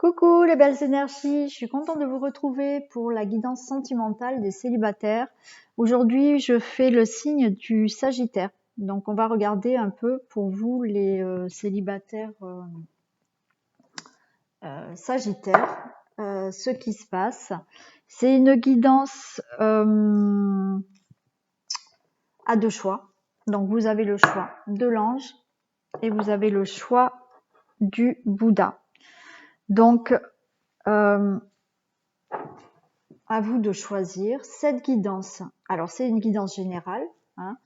Coucou les belles énergies, je suis contente de vous retrouver pour la guidance sentimentale des célibataires. Aujourd'hui, je fais le signe du Sagittaire. Donc, on va regarder un peu pour vous les célibataires Sagittaires, ce qui se passe. C'est une guidance à deux choix. Donc, vous avez le choix de l'ange et vous avez le choix du Bouddha. Donc, à vous de choisir cette guidance. Alors, c'est une guidance générale hein,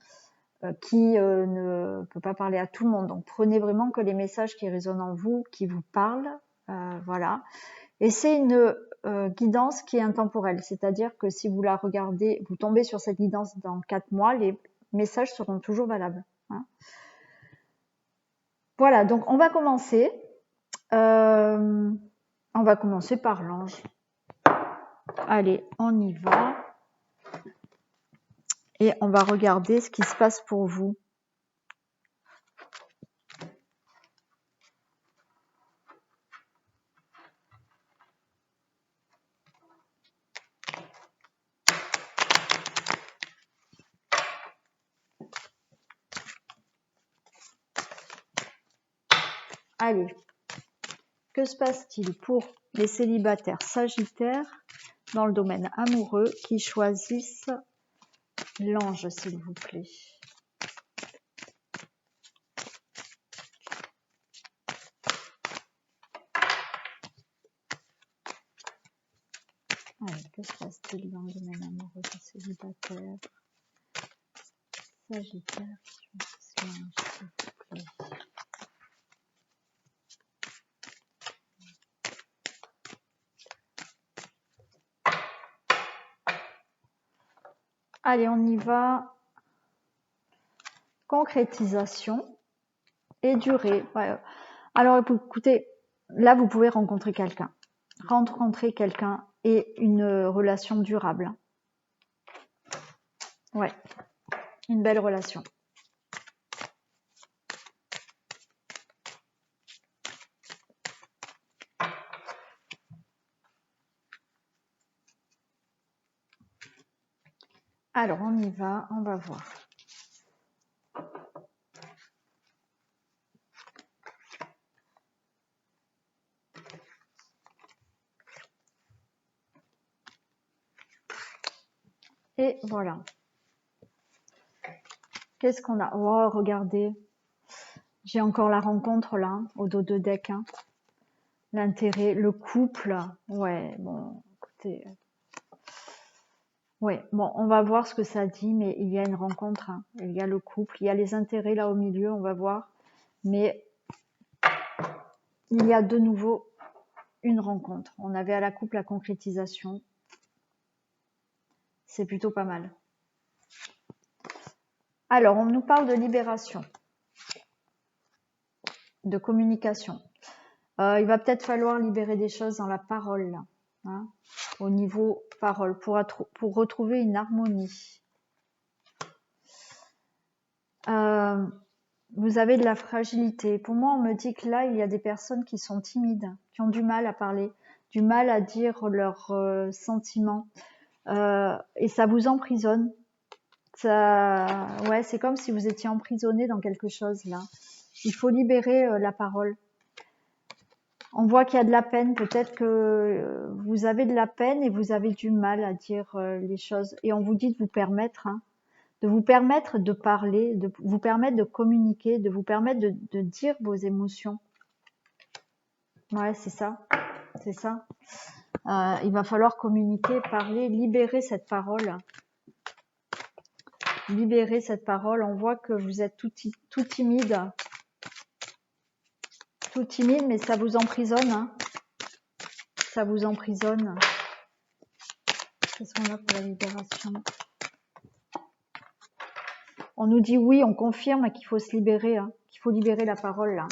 qui ne peut pas parler à tout le monde. Donc, prenez vraiment que les messages qui résonnent en vous, qui vous parlent. Voilà. Et c'est une guidance qui est intemporelle. C'est-à-dire que si vous la regardez, vous tombez sur cette guidance dans 4 mois, les messages seront toujours valables. Hein. Voilà, donc on va commencer. On va commencer par l'ange. Allez, on y va. Et on va regarder ce qui se passe pour vous. Allez, que se passe-t-il pour les célibataires sagittaires dans le domaine amoureux qui choisissent l'ange, s'il vous plaît? Allez, que se passe-t-il dans le domaine amoureux des célibataires sagittaires qui choisissent l'ange, s'il vous plaît? Allez, on y va. Concrétisation et durée. Ouais. Alors, écoutez, là, vous pouvez rencontrer quelqu'un. Rencontrer quelqu'un et une relation durable. Ouais, une belle relation. Alors, on y va, on va voir. Et voilà. Qu'est-ce qu'on a? Oh, regardez. J'ai encore la rencontre là, au dos de deck. Hein. L'intérêt, le couple. Ouais, bon, écoutez. Ouais, bon, on va voir ce que ça dit, mais il y a une rencontre. Hein. Il y a le couple, il y a les intérêts là au milieu, on va voir. Mais il y a de nouveau une rencontre. On avait à la couple la concrétisation. C'est plutôt pas mal. Alors, on nous parle de libération, de communication. Il va peut-être falloir libérer des choses dans la parole, là, hein, au niveau parole, pour retrouver une harmonie. Vous avez de la fragilité. Pour moi, on me dit que là, il y a des personnes qui sont timides, qui ont du mal à parler, du mal à dire leurs sentiments. Et ça vous emprisonne. Ouais, c'est comme si vous étiez emprisonné dans quelque chose, là. Il faut libérer la parole. On voit qu'il y a de la peine. Peut-être que vous avez de la peine et vous avez du mal à dire les choses. Et on vous dit de vous permettre, hein, de vous permettre de parler, de vous permettre de communiquer, de vous permettre de dire vos émotions. Ouais, c'est ça. C'est ça. Il va falloir communiquer, parler, libérer cette parole. Libérer cette parole. On voit que vous êtes tout timide. Tout timide, mais ça vous emprisonne. Hein. Ça vous emprisonne. Qu'est-ce qu'on a pour la libération? On nous dit oui, on confirme qu'il faut se libérer, hein, qu'il faut libérer la parole là.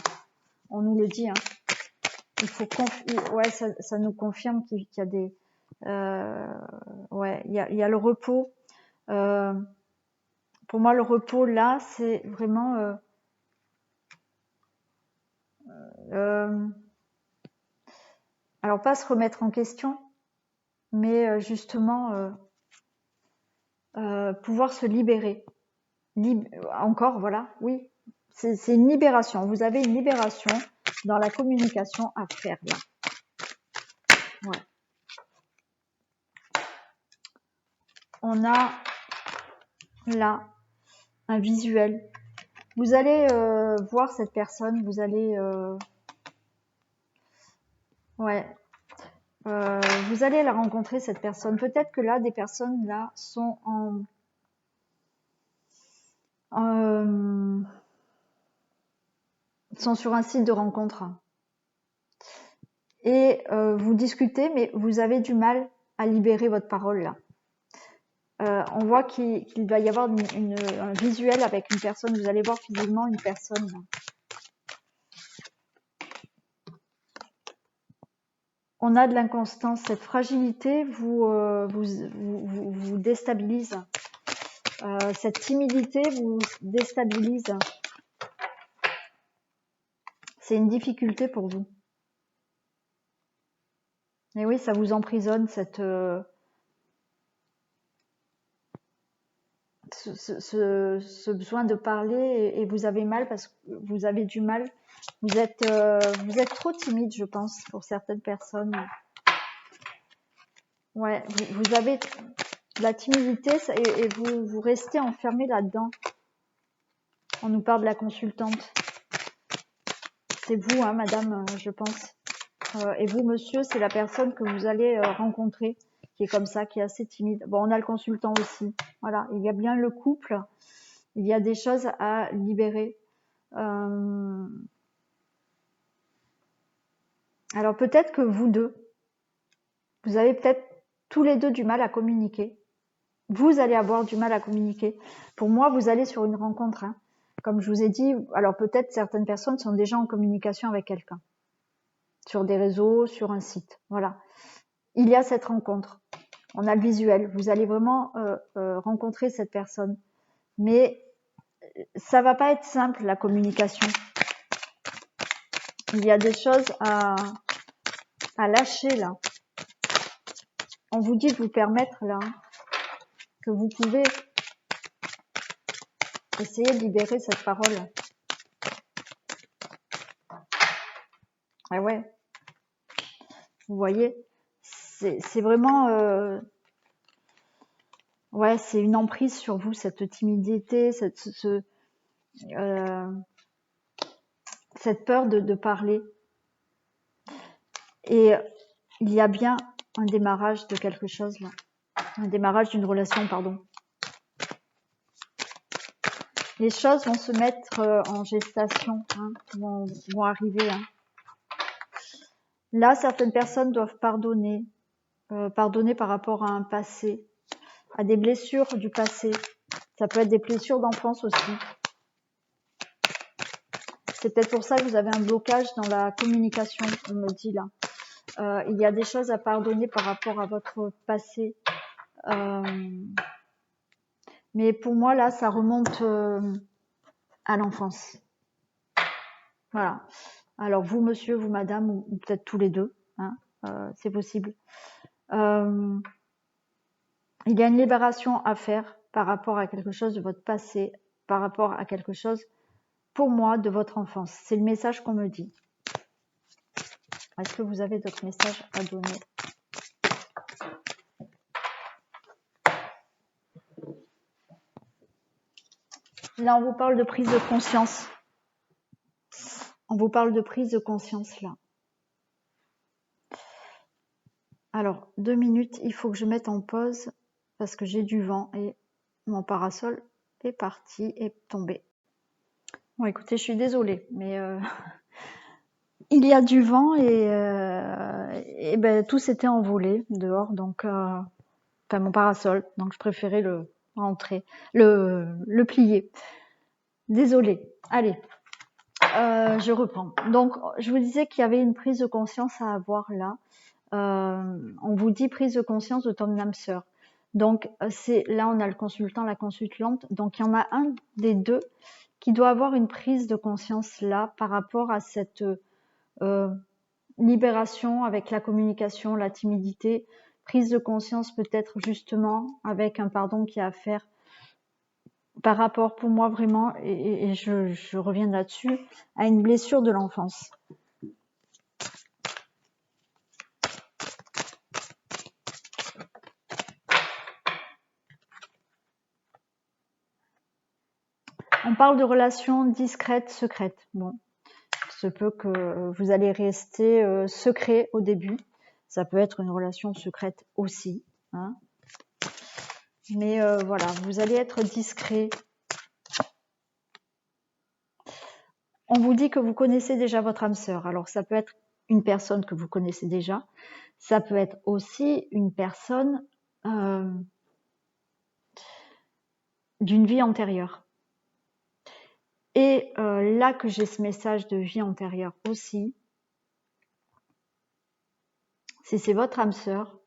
On nous le dit. Hein. Il faut ouais, ça nous confirme qu'il y a des, ouais, il y a le repos. Pour moi, le repos là, c'est vraiment Alors pas se remettre en question, mais justement pouvoir se libérer. Encore, voilà, oui, c'est une libération. Vous avez une libération dans la communication à faire là. Ouais. On a là un visuel. Vous allez voir cette personne, vous allez ouais, vous allez la rencontrer cette personne. Peut-être que là des personnes là sont sont sur un site de rencontre et vous discutez, mais vous avez du mal à libérer votre parole là. On voit qu'il va y avoir un visuel avec une personne. Vous allez voir physiquement une personne là. On a de l'inconstance, cette fragilité vous déstabilise. Cette timidité vous déstabilise. C'est une difficulté pour vous. Et oui, ça vous emprisonne, ce besoin de parler et vous avez mal parce que vous avez du mal. Vous êtes trop timide, je pense, pour certaines personnes. Ouais, vous avez de la timidité et vous restez enfermé là-dedans. On nous parle de la consultante. C'est vous, hein, madame, je pense. Et vous, monsieur, c'est la personne que vous allez rencontrer, qui est comme ça, qui est assez timide. Bon, on a le consultant aussi. Voilà, il y a bien le couple. Il y a des choses à libérer. Alors peut-être que vous deux, vous avez peut-être tous les deux du mal à communiquer. Vous allez avoir du mal à communiquer. Pour moi, vous allez sur une rencontre. Hein. Comme je vous ai dit, alors peut-être certaines personnes sont déjà en communication avec quelqu'un. Sur des réseaux, sur un site. Voilà. Il y a cette rencontre. On a le visuel. Vous allez vraiment rencontrer cette personne. Mais ça va pas être simple, la communication. Il y a des choses à lâcher là. On vous dit de vous permettre là que vous pouvez essayer de libérer cette parole. Ah ouais. Vous voyez, c'est vraiment ouais, c'est une emprise sur vous, cette timidité, cette peur de parler. Et il y a bien un démarrage de quelque chose là. Un démarrage d'une relation, pardon. Les choses vont se mettre en gestation, hein, vont arriver. Hein. Là, certaines personnes doivent pardonner. Pardonner par rapport à un passé, à des blessures du passé. Ça peut être des blessures d'enfance aussi. C'est peut-être pour ça que vous avez un blocage dans la communication, on me dit là. Il y a des choses à pardonner par rapport à votre passé. Mais pour moi, là, ça remonte à l'enfance. Voilà. Alors, vous, monsieur, vous, madame, ou peut-être tous les deux, hein, c'est possible. Il y a une libération à faire par rapport à quelque chose de votre passé, par rapport à quelque chose, pour moi, de votre enfance. C'est le message qu'on me dit. Est-ce que vous avez d'autres messages à donner ? Là, on vous parle de prise de conscience. On vous parle de prise de conscience, là. Alors, 2 minutes, il faut que je mette en pause parce que j'ai du vent et mon parasol est parti, est tombé. Bon, écoutez, je suis désolée, mais il y a du vent et ben, tout s'était envolé dehors, donc enfin mon parasol, donc je préférais le rentrer, le plier. Désolée. Allez, je reprends. Donc, je vous disais qu'il y avait une prise de conscience à avoir là. On vous dit prise de conscience de ton âme sœur. Donc, là, on a le consultant, la consultante. Donc, il y en a un des deux qui doit avoir une prise de conscience là par rapport à cette libération avec la communication, la timidité, prise de conscience peut-être justement avec un pardon qui a à faire par rapport pour moi vraiment, et je reviens là-dessus, à une blessure de l'enfance. On parle de relations discrètes, secrètes. Bon, il se peut que vous allez rester secret au début. Ça peut être une relation secrète aussi, hein. Mais voilà, vous allez être discret. On vous dit que vous connaissez déjà votre âme sœur. Alors ça peut être une personne que vous connaissez déjà. Ça peut être aussi une personne d'une vie antérieure. Et là que j'ai ce message de vie antérieure aussi, si c'est votre âme sœur,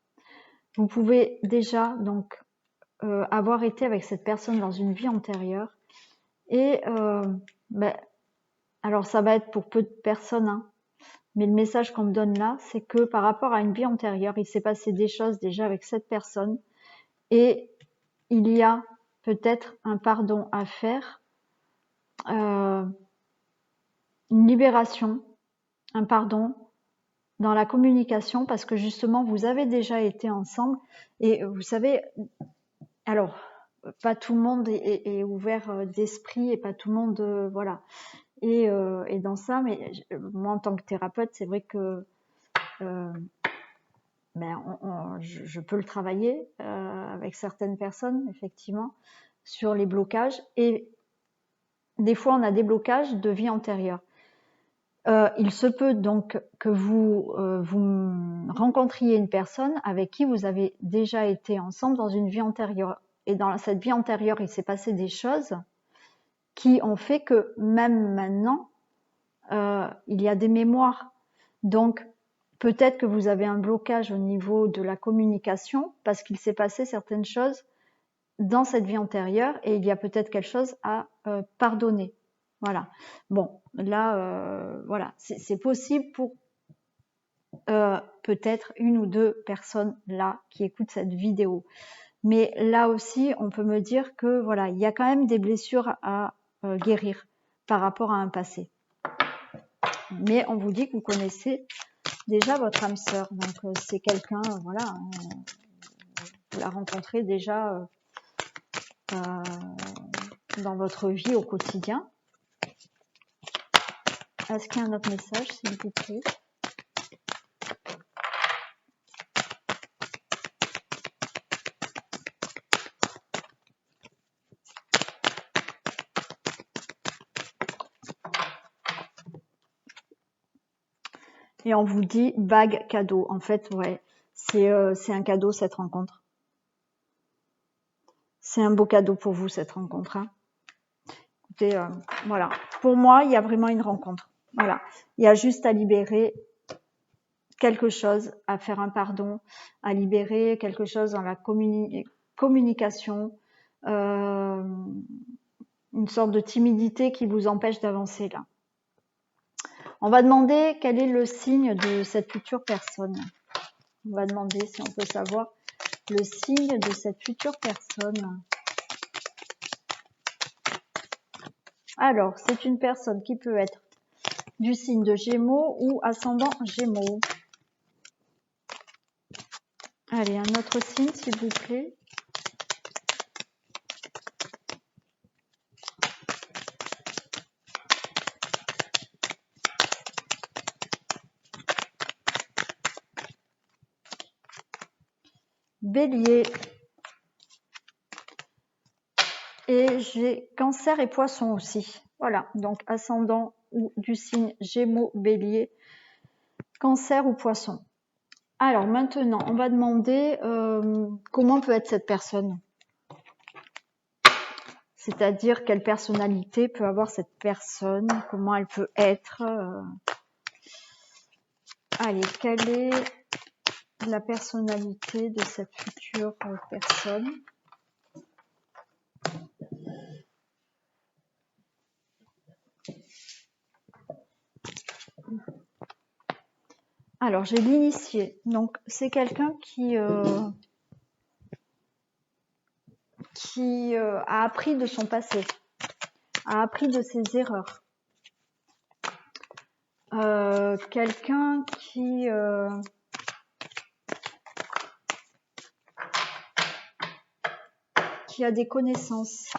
vous pouvez déjà donc avoir été avec cette personne dans une vie antérieure. Et alors ça va être pour peu de personnes, hein, mais le message qu'on me donne là, c'est que par rapport à une vie antérieure, il s'est passé des choses déjà avec cette personne et il y a peut-être un pardon à faire, une libération, un pardon dans la communication parce que justement vous avez déjà été ensemble et vous savez, alors pas tout le monde est ouvert d'esprit et pas tout le monde voilà et dans ça, mais moi en tant que thérapeute c'est vrai que je peux le travailler avec certaines personnes effectivement sur les blocages et des fois on a des blocages de vie antérieure. Il se peut donc que vous rencontriez une personne avec qui vous avez déjà été ensemble dans une vie antérieure. Et dans cette vie antérieure, il s'est passé des choses qui ont fait que même maintenant, il y a des mémoires. Donc, peut-être que vous avez un blocage au niveau de la communication parce qu'il s'est passé certaines choses dans cette vie antérieure et il y a peut-être quelque chose à pardonner. Voilà. Bon, là, voilà, c'est possible pour peut-être une ou deux personnes là qui écoutent cette vidéo. Mais là aussi, on peut me dire que voilà, il y a quand même des blessures à guérir par rapport à un passé. Mais on vous dit que vous connaissez déjà votre âme sœur. Donc c'est quelqu'un, voilà, vous la rencontrez déjà dans votre vie au quotidien. Est-ce qu'il y a un autre message, s'il vous plaît? Et on vous dit bague cadeau. En fait, ouais, c'est un cadeau cette rencontre. C'est un beau cadeau pour vous cette rencontre. Hein. Écoutez, voilà. Pour moi, il y a vraiment une rencontre. Voilà. Il y a juste à libérer quelque chose, à faire un pardon, à libérer quelque chose dans la communication, une sorte de timidité qui vous empêche d'avancer là. On va demander quel est le signe de cette future personne. On va demander si on peut savoir le signe de cette future personne. Alors, c'est une personne qui peut être du signe de Gémeaux ou ascendant Gémeaux. Allez, un autre signe, s'il vous plaît. Bélier. Et j'ai Cancer et Poisson aussi. Voilà, donc ascendant ou du signe Gémeaux, Bélier, Cancer ou Poisson. Alors maintenant, on va demander comment peut être cette personne. C'est-à-dire quelle personnalité peut avoir cette personne, comment elle peut être. Allez, quelle est la personnalité de cette future personne? Alors, j'ai l'initié. Donc, c'est quelqu'un qui a appris de son passé, a appris de ses erreurs. Quelqu'un qui a des connaissances.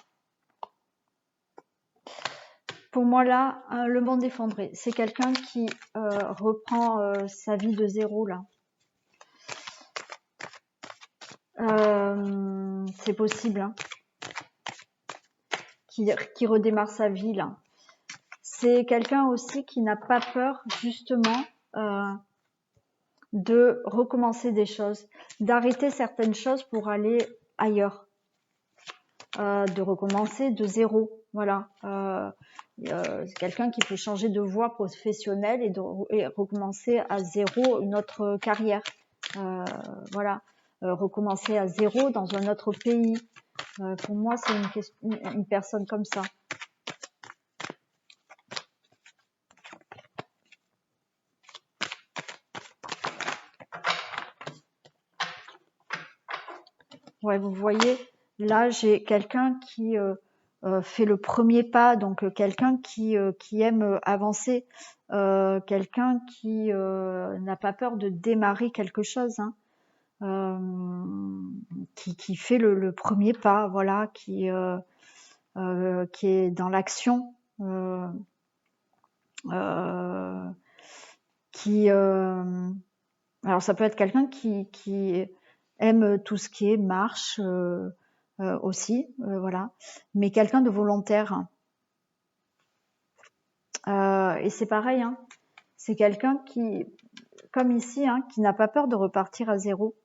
Pour moi, là, le monde effondré, c'est quelqu'un qui reprend sa vie de zéro, là. C'est possible, hein. Qui redémarre sa vie, là. C'est quelqu'un aussi qui n'a pas peur, justement, de recommencer des choses, d'arrêter certaines choses pour aller ailleurs, de recommencer de zéro. Voilà. C'est quelqu'un qui peut changer de voie professionnelle et recommencer à zéro une autre carrière. Voilà. Recommencer à zéro dans un autre pays. Pour moi, c'est une personne comme ça. Ouais, vous voyez, là, j'ai quelqu'un qui fait le premier pas, donc quelqu'un qui aime avancer, quelqu'un qui n'a pas peur de démarrer quelque chose, hein, qui fait le premier pas, voilà, qui est dans l'action, qui alors ça peut être quelqu'un qui aime tout ce qui est marche aussi, voilà, mais quelqu'un de volontaire. Et c'est pareil, hein, c'est quelqu'un qui, comme ici, hein, qui n'a pas peur de repartir à zéro,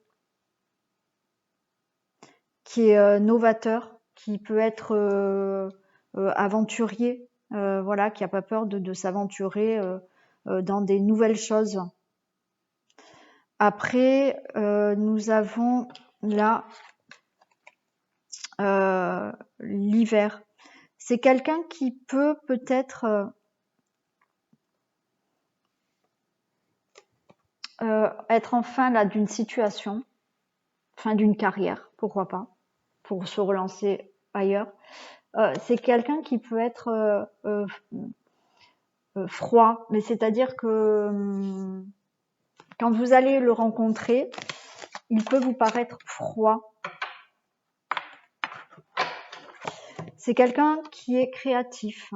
qui est novateur, qui peut être aventurier, voilà, qui n'a pas peur de s'aventurer dans des nouvelles choses. Après, nous avons là l'hiver. C'est quelqu'un qui peut peut-être être en fin là d'une situation, fin d'une carrière, pourquoi pas, pour se relancer ailleurs. C'est quelqu'un qui peut être froid, mais c'est-à-dire que quand vous allez le rencontrer, il peut vous paraître froid. C'est quelqu'un qui est créatif.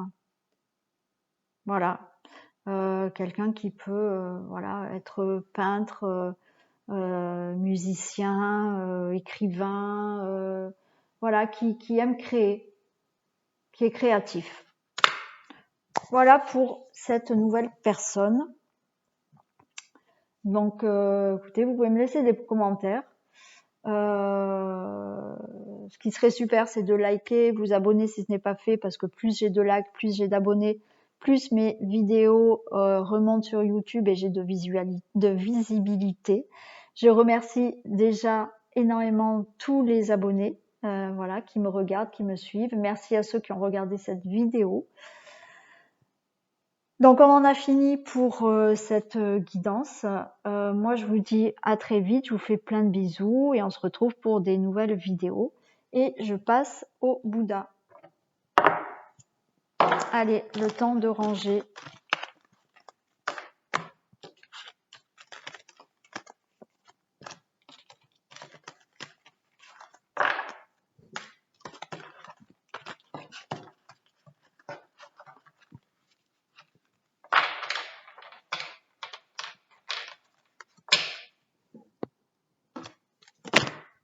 Voilà. Quelqu'un qui peut voilà, être peintre, musicien, écrivain, voilà, qui aime créer, qui est créatif. Voilà pour cette nouvelle personne. Donc, écoutez, vous pouvez me laisser des commentaires. Ce qui serait super, c'est de liker, vous abonner si ce n'est pas fait, parce que plus j'ai de likes, plus j'ai d'abonnés, plus mes vidéos remontent sur YouTube et j'ai de visibilité. Je remercie déjà énormément tous les abonnés, voilà, qui me regardent, qui me suivent. Merci à ceux qui ont regardé cette vidéo. Donc on en a fini pour cette guidance. Moi je vous dis à très vite, je vous fais plein de bisous et on se retrouve pour des nouvelles vidéos. Et je passe au Bouddha. Allez, le temps de ranger.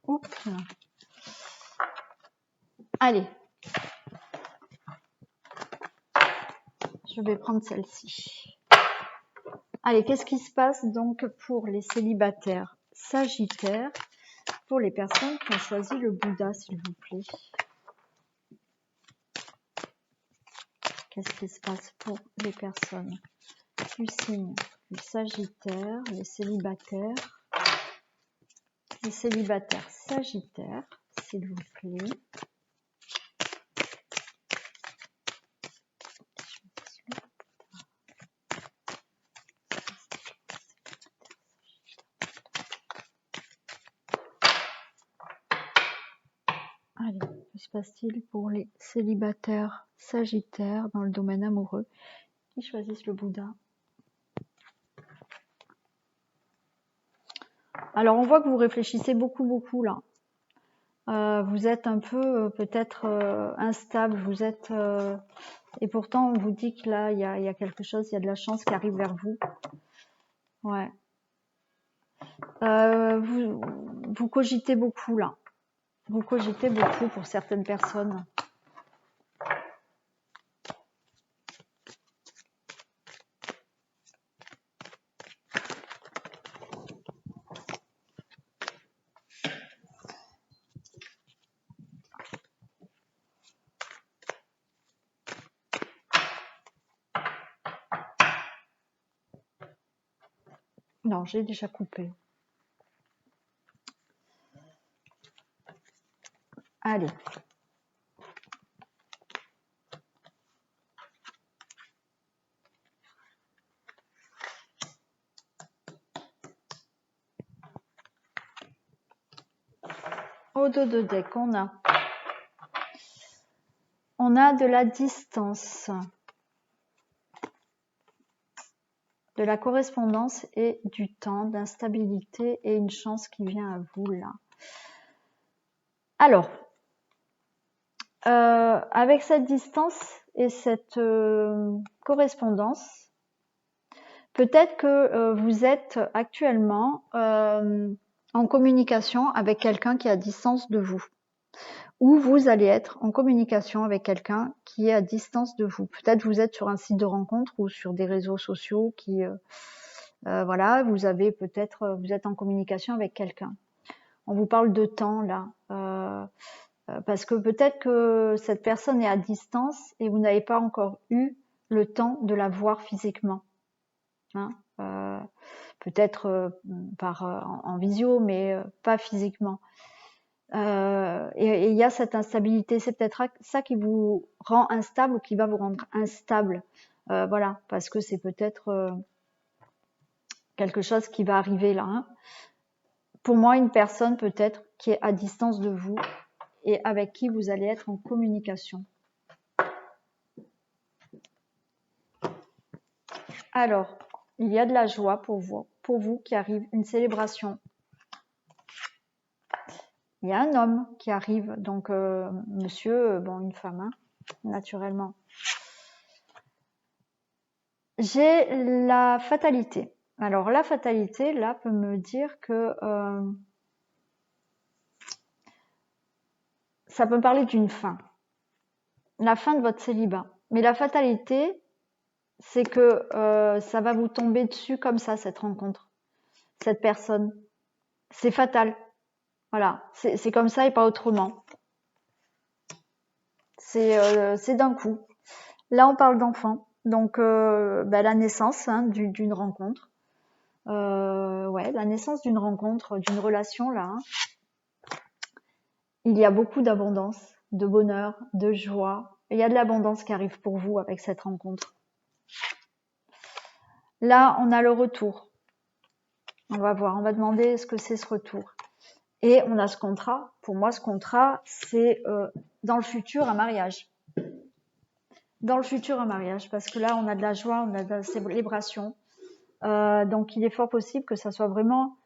Oups. Allez. Je vais prendre celle-ci. Allez, qu'est-ce qui se passe donc pour les célibataires sagittaires, pour les personnes qui ont choisi le Bouddha, s'il vous plaît? Qu'est-ce qui se passe pour les personnes du signe du Sagittaire, les célibataires sagittaires, s'il vous plaît? Allez, que se passe-t-il pour les célibataires sagittaires dans le domaine amoureux qui choisissent le Bouddha? Alors, on voit que vous réfléchissez beaucoup là. Vous êtes un peu peut-être instable, vous êtes et pourtant on vous dit que là il y a quelque chose, il y a de la chance qui arrive vers vous. Ouais. Vous cogitez beaucoup là. Vous cogitez beaucoup pour certaines personnes. Non, j'ai déjà coupé. Allez. Au dos de deck, on a de la distance, de la correspondance et du temps, d'instabilité et une chance qui vient à vous là. Alors, avec cette distance et cette correspondance, peut-être que vous êtes actuellement en communication avec quelqu'un qui est à distance de vous. Ou vous allez être en communication avec quelqu'un qui est à distance de vous. Peut-être vous êtes sur un site de rencontre ou sur des réseaux sociaux qui, voilà, vous avez peut-être, vous êtes en communication avec quelqu'un. On vous parle de temps là, parce que peut-être que cette personne est à distance et vous n'avez pas encore eu le temps de la voir physiquement. Hein, peut-être en visio, mais pas physiquement. Et il y a cette instabilité, c'est peut-être ça qui vous rend instable ou qui va vous rendre instable, voilà, parce que c'est peut-être quelque chose qui va arriver là. Hein. Pour moi, une personne peut-être qui est à distance de vous et avec qui vous allez être en communication. Alors, il y a de la joie pour vous qui arrive, une célébration. Il y a un homme qui arrive, donc monsieur, bon, une femme, hein, naturellement. J'ai la fatalité. Alors la fatalité, là, peut me dire que ça peut me parler d'une fin. La fin de votre célibat. Mais la fatalité, c'est que ça va vous tomber dessus comme ça, cette rencontre, cette personne. C'est fatal. Voilà, c'est comme ça et pas autrement. C'est d'un coup. Là, on parle d'enfant. Donc, la naissance hein, d'une rencontre. Ouais, la naissance d'une rencontre, d'une relation, là. Hein. Il y a beaucoup d'abondance, de bonheur, de joie. Il y a de l'abondance qui arrive pour vous avec cette rencontre. Là, on a le retour. On va voir, on va demander ce que c'est ce retour. Et on a ce contrat. Pour moi, ce contrat, c'est dans le futur un mariage. Dans le futur un mariage, parce que là, on a de la joie, on a de la célébration. Donc, il est fort possible que ça soit vraiment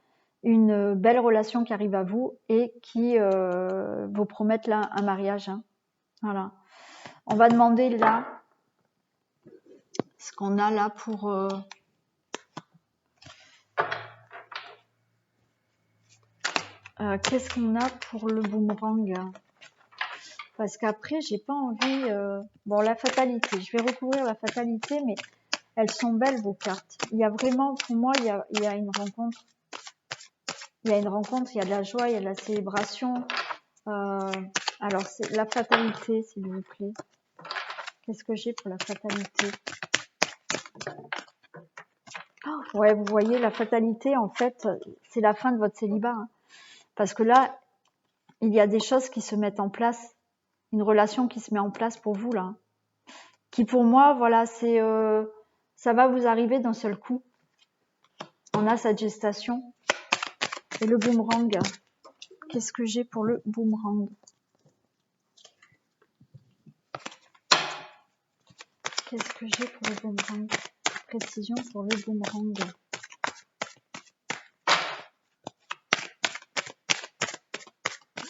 une belle relation qui arrive à vous et qui vous promette là un mariage. Hein. Voilà. On va demander là ce qu'on a là pour qu'est-ce qu'on a pour le boomerang? Parce qu'après, j'ai pas envie. Bon, la fatalité. Je vais recouvrir la fatalité, mais elles sont belles vos cartes. Il y a vraiment, pour moi, il y a une rencontre. Il y a une rencontre. Il y a de la joie, il y a de la célébration. Alors, c'est la fatalité, s'il vous plaît. Qu'est-ce que j'ai pour la fatalité? Oh, ouais, vous voyez, la fatalité, en fait, c'est la fin de votre célibat. Hein. Parce que là, il y a des choses qui se mettent en place. Une relation qui se met en place pour vous, là. Qui, pour moi, voilà, c'est... ça va vous arriver d'un seul coup. On a cette gestation. Et le boomerang. Qu'est-ce que j'ai pour le boomerang? Qu'est-ce que j'ai pour le boomerang? Précision pour le boomerang.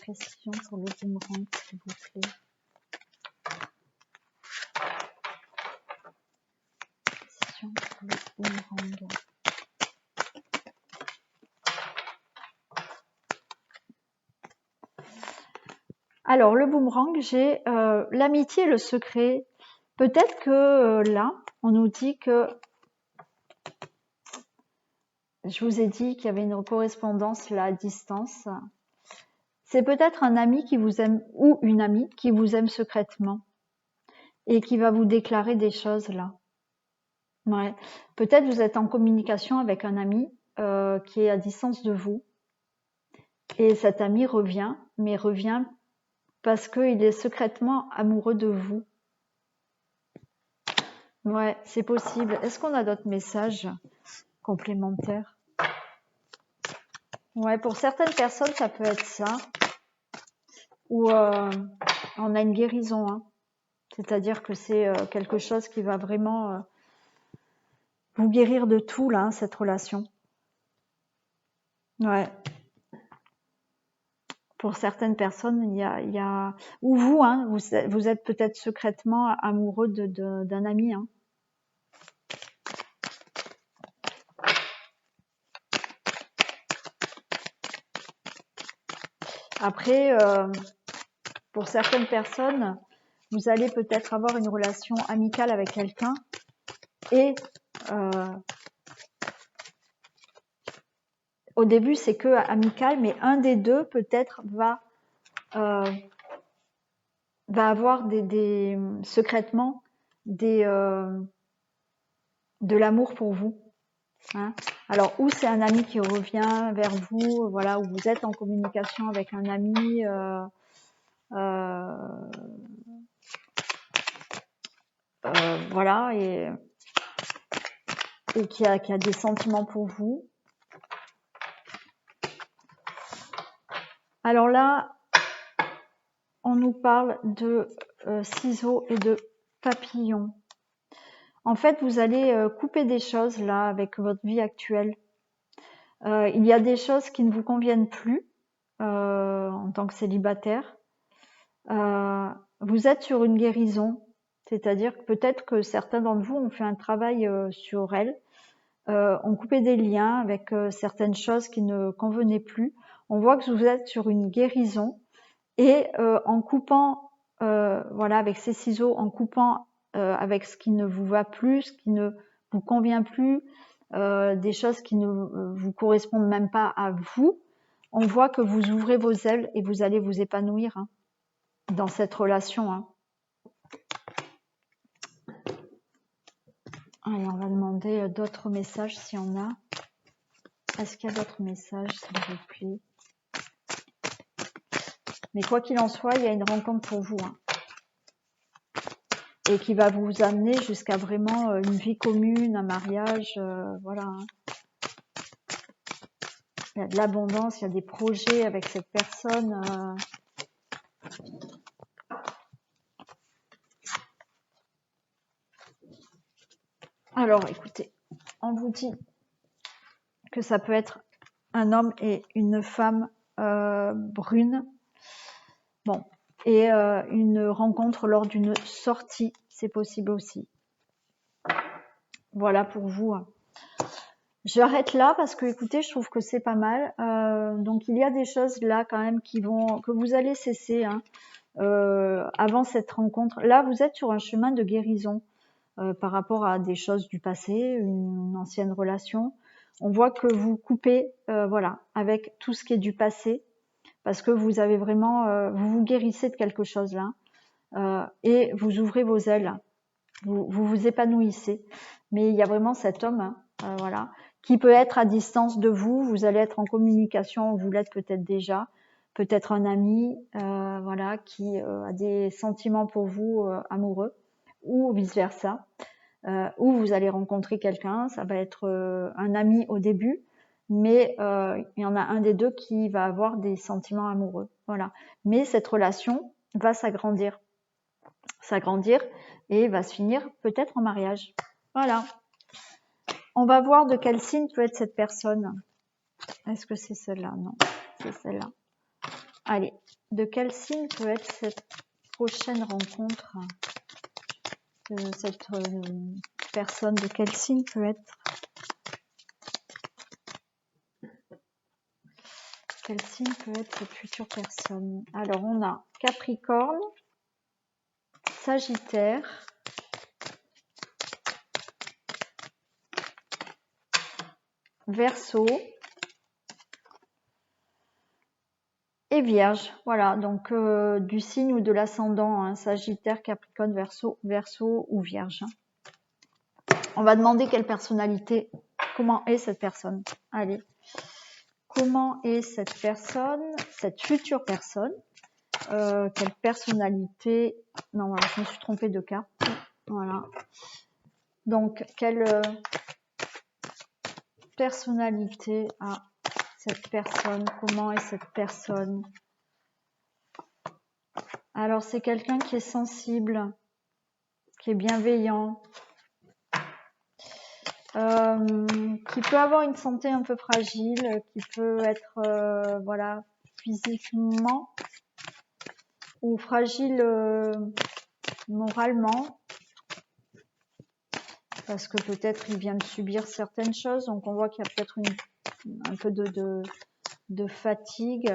Précision pour le boomerang, s'il vous plaît. Précision pour le boomerang. Alors, le boomerang, j'ai l'amitié et le secret. Peut-être que là, on nous dit que... Je vous ai dit qu'il y avait une correspondance là à distance. C'est peut-être un ami qui vous aime ou une amie qui vous aime secrètement et qui va vous déclarer des choses là. Ouais. Peut-être vous êtes en communication avec un ami qui est à distance de vous et cet ami revient, mais revient parce qu'il est secrètement amoureux de vous. Ouais, c'est possible. Est-ce qu'on a d'autres messages complémentaires? Ouais, pour certaines personnes, ça peut être ça. Ou on a une guérison. Hein. C'est-à-dire que c'est quelque chose qui va vraiment vous guérir de tout, là, cette relation. Ouais. Pour certaines personnes, il y a... Ou vous, hein, vous êtes peut-être secrètement amoureux d'un ami. Hein. Après, pour certaines personnes, vous allez peut-être avoir une relation amicale avec quelqu'un et au début, c'est que amical, mais un des deux peut-être va avoir secrètement de l'amour pour vous. Hein. Alors, ou c'est un ami qui revient vers vous, voilà, où vous êtes en communication avec un ami, voilà, et qui a des sentiments pour vous. Alors là, on nous parle de ciseaux et de papillons. En fait, vous allez couper des choses là avec votre vie actuelle. Il y a des choses qui ne vous conviennent plus en tant que célibataire. Vous êtes sur une guérison, c'est-à-dire que peut-être que certains d'entre vous ont fait un travail sur elles, ont coupé des liens avec certaines choses qui ne convenaient plus. On voit que vous êtes sur une guérison et en coupant, voilà, avec ces ciseaux, en coupant avec ce qui ne vous va plus, ce qui ne vous convient plus, des choses qui ne vous correspondent même pas à vous, on voit que vous ouvrez vos ailes et vous allez vous épanouir hein, dans cette relation. Hein. Allez, on va demander d'autres messages s'il y en a. Est-ce qu'il y a d'autres messages, s'il vous plaît? Mais quoi qu'il en soit, il y a une rencontre pour vous. Hein. Et qui va vous amener jusqu'à vraiment une vie commune, un mariage, voilà. Hein. Il y a de l'abondance, il y a des projets avec cette personne. Alors, écoutez, on vous dit que ça peut être un homme et une femme brune. Bon, et une rencontre lors d'une sortie, c'est possible aussi. Voilà pour vous. J'arrête là parce que, écoutez, je trouve que c'est pas mal. Donc, il y a des choses là quand même que vous allez cesser hein, avant cette rencontre. Là, vous êtes sur un chemin de guérison par rapport à des choses du passé, une ancienne relation. On voit que vous coupez, voilà, avec tout ce qui est du passé, parce que vous avez vraiment, vous vous guérissez de quelque chose là, et vous ouvrez vos ailes, vous épanouissez. Mais il y a vraiment cet homme, hein, voilà, qui peut être à distance de vous. Vous allez être en communication, vous l'êtes peut-être déjà, peut-être un ami, voilà, qui a des sentiments pour vous amoureux, ou vice versa. Où vous allez rencontrer quelqu'un, ça va être un ami au début, mais il y en a un des deux qui va avoir des sentiments amoureux. Voilà. Mais cette relation va s'agrandir. s'agrandir et va se finir peut-être en mariage. Voilà. On va voir de quel signe peut être cette personne. Est-ce que c'est celle-là? Non, c'est celle-là. Allez, de quel signe peut être cette prochaine rencontre de cette personne? De quel signe peut être? Quel signe peut être cette future personne? Alors, on a Capricorne, Sagittaire, Verseau et Vierge. Voilà, donc du signe ou de l'ascendant, hein, Sagittaire, Capricorne, Verseau ou Vierge. On va demander quelle personnalité, comment est cette personne. Allez, comment est cette personne, cette future personne? Quelle personnalité? Non, voilà, je me suis trompée de carte. Voilà. Donc, quelle personnalité a cette personne? Comment est cette personne? Alors, c'est quelqu'un qui est sensible, qui est bienveillant, qui peut avoir une santé un peu fragile, qui peut être voilà, physiquement ou fragile moralement, parce que peut-être il vient de subir certaines choses, donc on voit qu'il y a peut-être un peu de fatigue.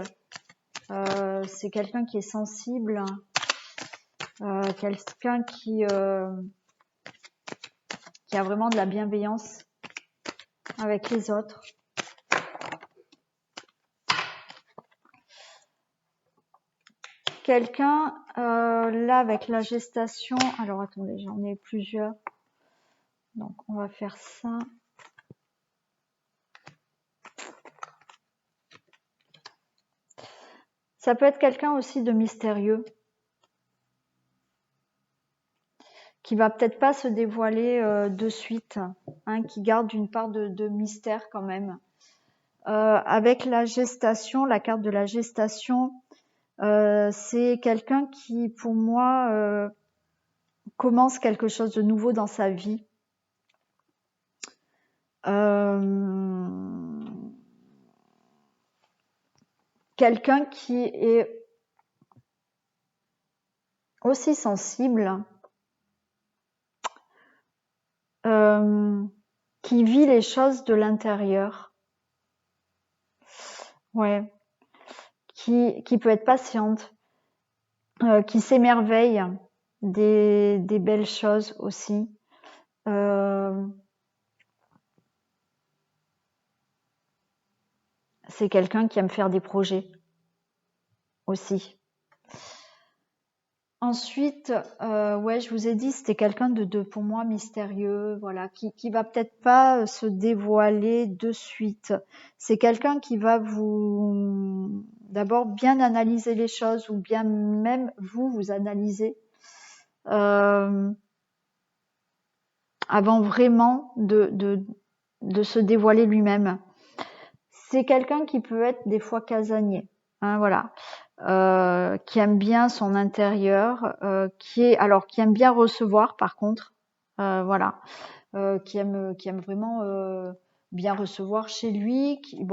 C'est quelqu'un qui est sensible, quelqu'un qui a vraiment de la bienveillance avec les autres. Quelqu'un, là, avec la gestation, alors attendez, j'en ai plusieurs. Donc, on va faire ça. Ça peut être quelqu'un aussi de mystérieux, qui va peut-être pas se dévoiler de suite, hein, qui garde une part de mystère quand même. Avec la gestation, la carte de la gestation, c'est quelqu'un qui, pour moi, commence quelque chose de nouveau dans sa vie. Quelqu'un qui est aussi sensible, qui vit les choses de l'intérieur. Ouais. Qui peut être patiente, qui s'émerveille des belles choses aussi. C'est quelqu'un qui aime faire des projets aussi. Ensuite, ouais, je vous ai dit, c'était quelqu'un de pour moi mystérieux, voilà, qui va peut-être pas se dévoiler de suite. C'est quelqu'un qui va vous d'abord bien analyser les choses, ou bien même vous analyser avant vraiment de se dévoiler lui-même. C'est quelqu'un qui peut être des fois casanier, hein, voilà. Qui aime bien son intérieur, qui aime bien recevoir par contre, voilà, qui aime vraiment bien recevoir chez lui, qui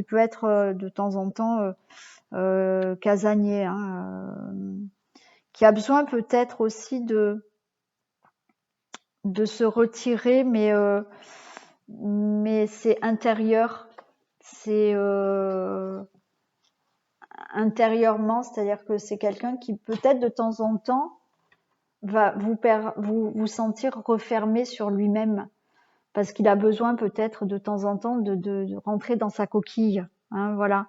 peut être de temps en temps casanier, hein, qui a besoin peut-être aussi de se retirer, mais c'est intérieur, c'est intérieurement, c'est-à-dire que c'est quelqu'un qui peut-être de temps en temps va vous sentir refermé sur lui-même, parce qu'il a besoin peut-être de temps en temps de rentrer dans sa coquille, hein, voilà.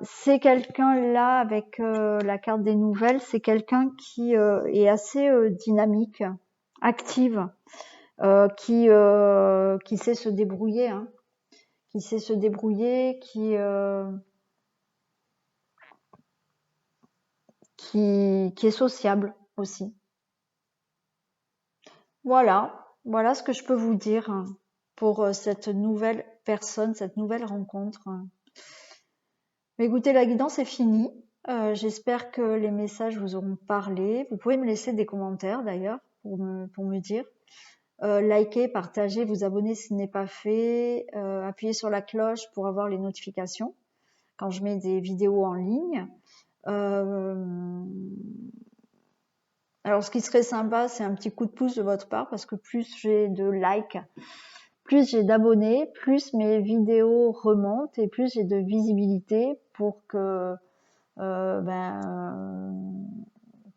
C'est quelqu'un là avec la carte des nouvelles, c'est quelqu'un qui est assez dynamique, active, qui sait se débrouiller, hein, qui sait se débrouiller, qui est sociable aussi. Voilà ce que je peux vous dire pour cette nouvelle personne, cette nouvelle rencontre. Mais écoutez, la guidance est finie. J'espère que les messages vous auront parlé. Vous pouvez me laisser des commentaires d'ailleurs pour me dire. Likez, partagez, vous abonner si ce n'est pas fait. Appuyez sur la cloche pour avoir les notifications quand je mets des vidéos en ligne. Alors, ce qui serait sympa, c'est un petit coup de pouce de votre part parce que plus j'ai de likes, plus j'ai d'abonnés, plus mes vidéos remontent et plus j'ai de visibilité pour que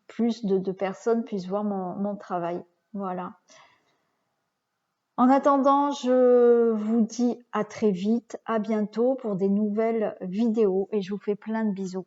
plus de personnes puissent voir mon travail. Voilà. En attendant, je vous dis à très vite, à bientôt pour des nouvelles vidéos et je vous fais plein de bisous.